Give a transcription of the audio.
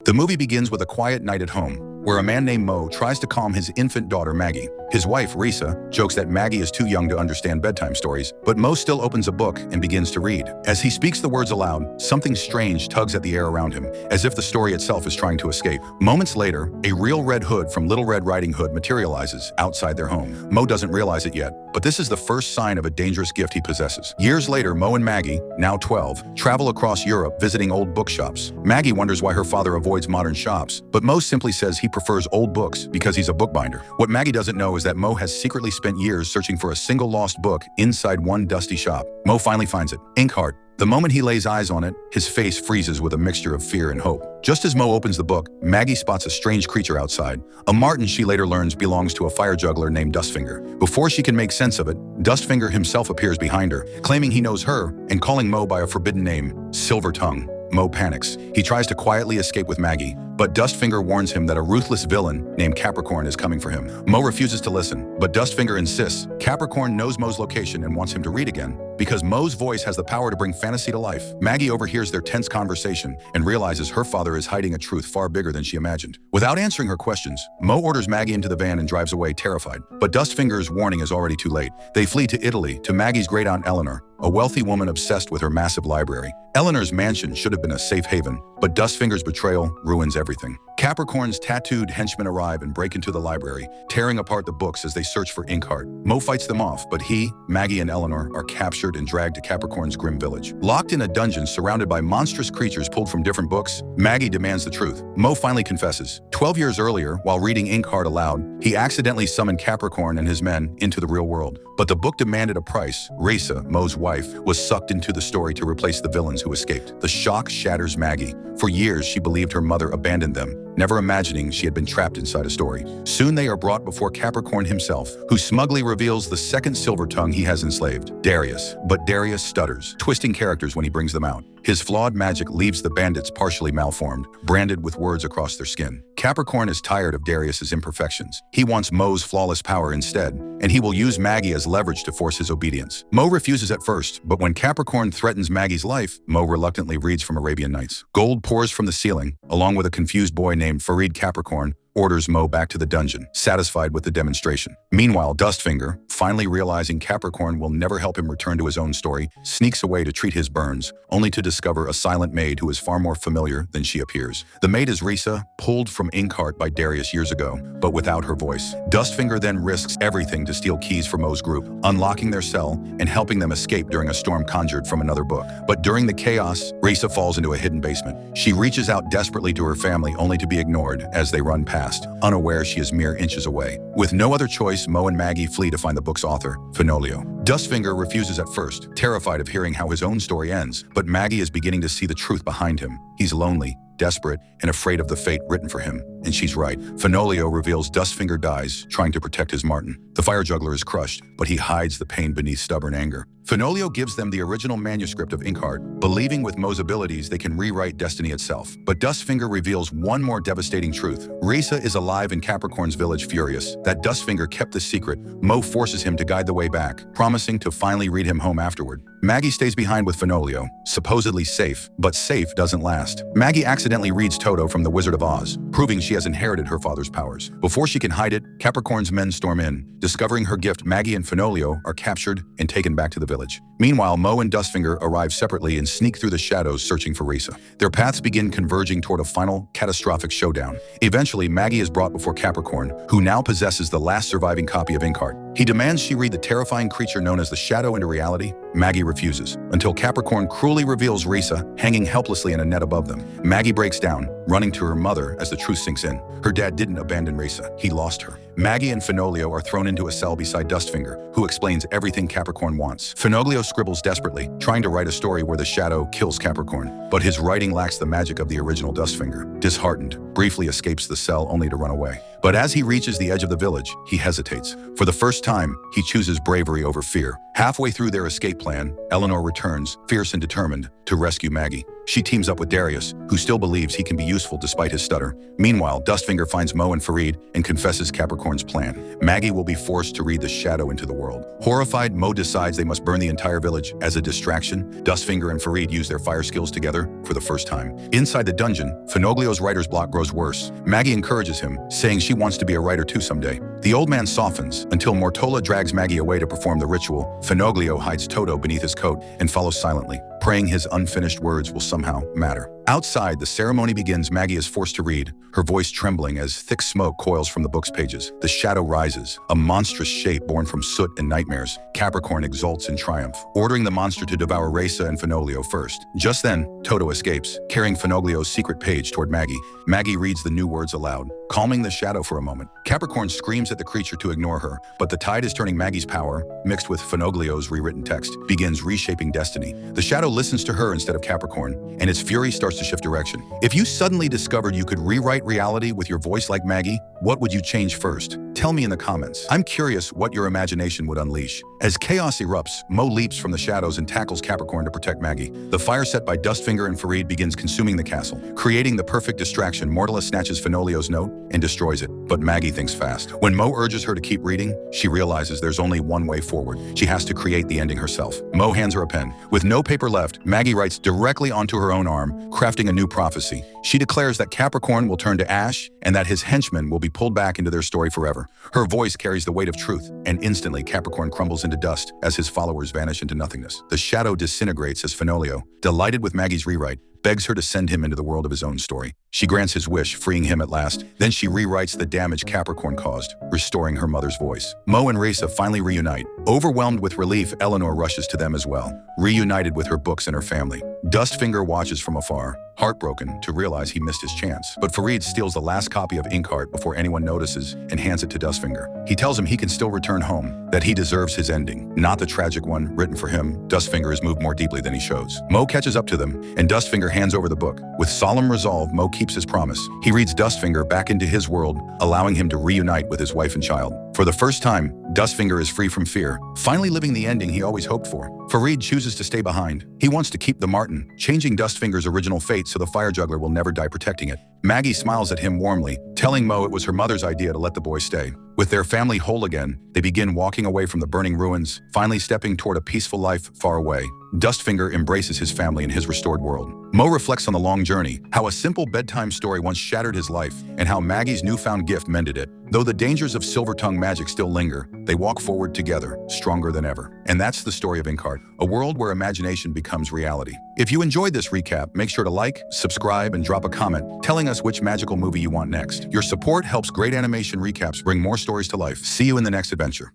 The movie begins with a quiet night at home, where a man named Mo tries to calm his infant daughter Maggie. His wife, Risa, jokes that Maggie is too young to understand bedtime stories, but Mo still opens a book and begins to read. As he speaks the words aloud, something strange tugs at the air around him, as if the story itself is trying to escape. Moments later, a real Red Hood from Little Red Riding Hood materializes outside their home. Mo doesn't realize it yet, but this is the first sign of a dangerous gift he possesses. Years later, Mo and Maggie, now 12, travel across Europe visiting old bookshops. Maggie wonders why her father avoids modern shops, but Mo simply says he prefers old books because he's a bookbinder. What Maggie doesn't know is that Mo has secretly spent years searching for a single lost book inside one dusty shop. Mo finally finds it, Inkheart. The moment he lays eyes on it, his face freezes with a mixture of fear and hope. Just as Mo opens the book, Maggie spots a strange creature outside, a marten she later learns belongs to a fire juggler named Dustfinger. Before she can make sense of it, Dustfinger himself appears behind her, claiming he knows her and calling Mo by a forbidden name, Silver Tongue. Mo panics. He tries to quietly escape with Maggie, but Dustfinger warns him that a ruthless villain named Capricorn is coming for him. Mo refuses to listen, but Dustfinger insists. Capricorn knows Mo's location and wants him to read again, because Mo's voice has the power to bring fantasy to life. Maggie overhears their tense conversation and realizes her father is hiding a truth far bigger than she imagined. Without answering her questions, Mo orders Maggie into the van and drives away terrified. But Dustfinger's warning is already too late. They flee to Italy, to Maggie's great-aunt Eleanor, a wealthy woman obsessed with her massive library. Eleanor's mansion should have been a safe haven, but Dustfinger's betrayal ruins everything. Capricorn's tattooed henchmen arrive and break into the library, tearing apart the books as they search for Inkheart. Mo fights them off, but he, Maggie, and Eleanor are captured and dragged to Capricorn's grim village. Locked in a dungeon surrounded by monstrous creatures pulled from different books, Maggie demands the truth. Mo finally confesses. 12 years earlier, while reading Inkheart aloud, he accidentally summoned Capricorn and his men into the real world. But the book demanded a price. Risa, Mo's wife, was sucked into the story to replace the villains who escaped. The shock shatters Maggie. For years, she believed her mother abandoned them, never imagining she had been trapped inside a story. Soon they are brought before Capricorn himself, who smugly reveals the second Silver Tongue he has enslaved, Darius. But Darius stutters, twisting characters when he brings them out. His flawed magic leaves the bandits partially malformed, branded with words across their skin. Capricorn is tired of Darius's imperfections. He wants Mo's flawless power instead, and he will use Maggie as leverage to force his obedience. Mo refuses at first, but when Capricorn threatens Maggie's life, Mo reluctantly reads from Arabian Nights. Gold pours from the ceiling, along with a confused boy named Farid. Capricorn orders Mo back to the dungeon, satisfied with the demonstration. Meanwhile, Dustfinger, finally realizing Capricorn will never help him return to his own story, sneaks away to treat his burns, only to discover a silent maid who is far more familiar than she appears. The maid is Risa, pulled from Inkheart by Darius years ago, but without her voice. Dustfinger then risks everything to steal keys from Mo's group, unlocking their cell and helping them escape during a storm conjured from another book. But during the chaos, Risa falls into a hidden basement. She reaches out desperately to her family only to be ignored as they run past, unaware she is mere inches away. With no other choice, Mo and Maggie flee to find the book's author, Fenolio. Dustfinger refuses at first, terrified of hearing how his own story ends, but Maggie is beginning to see the truth behind him. He's lonely, desperate, and afraid of the fate written for him. And she's right. Fenolio reveals Dustfinger dies, trying to protect his marten. The fire juggler is crushed, but he hides the pain beneath stubborn anger. Fenolio gives them the original manuscript of Inkheart, believing with Mo's abilities they can rewrite destiny itself. But Dustfinger reveals one more devastating truth. Risa is alive in Capricorn's village. Furious that Dustfinger kept the secret, Mo forces him to guide the way back, promising to finally read him home afterward. Maggie stays behind with Fenolio, supposedly safe, but safe doesn't last. Maggie accidentally reads Toto from The Wizard of Oz, proving she has inherited her father's powers. Before she can hide it, Capricorn's men storm in. Discovering her gift, Maggie and Fenolio are captured and taken back to the village. Meanwhile, Mo and Dustfinger arrive separately and sneak through the shadows searching for Risa. Their paths begin converging toward a final, catastrophic showdown. Eventually, Maggie is brought before Capricorn, who now possesses the last surviving copy of Inkheart. He demands she read the terrifying creature known as the Shadow into reality. Maggie refuses, until Capricorn cruelly reveals Risa hanging helplessly in a net above them. Maggie breaks down, running to her mother as the truth sinks in. Her dad didn't abandon Risa, he lost her. Maggie and Fenolio are thrown into a cell beside Dustfinger, who explains everything Capricorn wants. Fenolio scribbles desperately, trying to write a story where the Shadow kills Capricorn, but his writing lacks the magic of the original Dustfinger. Disheartened, briefly escapes the cell only to run away. But as he reaches the edge of the village, he hesitates. For the first time, he chooses bravery over fear. Halfway through their escape plan, Eleanor returns, fierce and determined, to rescue Maggie. she teams up with Darius, who still believes he can be useful despite his stutter. Meanwhile, Dustfinger finds Mo and Farid and confesses Capricorn's plan. Maggie will be forced to read the shadow into the world. Horrified, Mo decides they must burn the entire village as a distraction. Dustfinger and Farid use their fire skills together for the first time. Inside the dungeon, Finoglio's writer's block grows worse. Maggie encourages him, saying she wants to be a writer too someday. The old man softens until Mortola drags Maggie away to perform the ritual. Finoglio hides Toto beneath his coat and follows silently, praying his unfinished words will somehow matter. Outside, the ceremony begins. Maggie is forced to read, her voice trembling as thick smoke coils from the book's pages. The shadow rises, a monstrous shape born from soot and nightmares. Capricorn exults in triumph, ordering the monster to devour Risa and Finoglio first. Just then, Toto escapes, carrying Finoglio's secret page toward Maggie. Maggie reads the new words aloud, calming the shadow for a moment. Capricorn screams at the creature to ignore her, but the tide is turning. Maggie's power, mixed with Finoglio's rewritten text, begins reshaping destiny. The shadow listens to her instead of Capricorn, and its fury starts to shift direction. If you suddenly discovered you could rewrite reality with your voice like Maggie, what would you change first? Tell me in the comments. I'm curious what your imagination would unleash. As chaos erupts, Mo leaps from the shadows and tackles Capricorn to protect Maggie. The fire set by Dustfinger and Farid begins consuming the castle, creating the perfect distraction. Mortola snatches Finoglio's note and destroys it, but Maggie thinks fast. When Mo urges her to keep reading, she realizes there's only one way forward. She has to create the ending herself. Mo hands her a pen. With no paper left, Maggie writes directly onto her own arm, crafting a new prophecy. She declares that Capricorn will turn to ash and that his henchmen will be pulled back into their story forever. Her voice carries the weight of truth, and instantly Capricorn crumbles into dust as his followers vanish into nothingness. The shadow disintegrates as Finoglio, delighted with Maggie's rewrite, begs her to send him into the world of his own story. She grants his wish, freeing him at last. Then she rewrites the damage Capricorn caused, restoring her mother's voice. Mo and Risa finally reunite. Overwhelmed with relief, Eleanor rushes to them as well, reunited with her books and her family. Dustfinger watches from afar, heartbroken to realize he missed his chance. But Farid steals the last copy of Inkheart before anyone notices and hands it to Dustfinger. He tells him he can still return home, that he deserves his ending, not the tragic one written for him. Dustfinger is moved more deeply than he shows. Mo catches up to them, and Dustfinger hands over the book. With solemn resolve, Mo keeps his promise. He reads Dustfinger back into his world, allowing him to reunite with his wife and child. For the first time, Dustfinger is free from fear, finally living the ending he always hoped for. Farid chooses to stay behind. He wants to keep the Martin, changing Dustfinger's original fate so the fire juggler will never die protecting it. Maggie smiles at him warmly, telling Mo it was her mother's idea to let the boy stay. With their family whole again, they begin walking away from the burning ruins, finally stepping toward a peaceful life far away. Dustfinger embraces his family in his restored world. Mo reflects on the long journey, how a simple bedtime story once shattered his life, and how Maggie's newfound gift mended it. Though the dangers of silver-tongue magic still linger, they walk forward together, stronger than ever. And that's the story of Inkheart, a world where imagination becomes reality. If you enjoyed this recap, make sure to like, subscribe, and drop a comment telling us which magical movie you want next. Your support helps great animation recaps bring more stories to life. See you in the next adventure.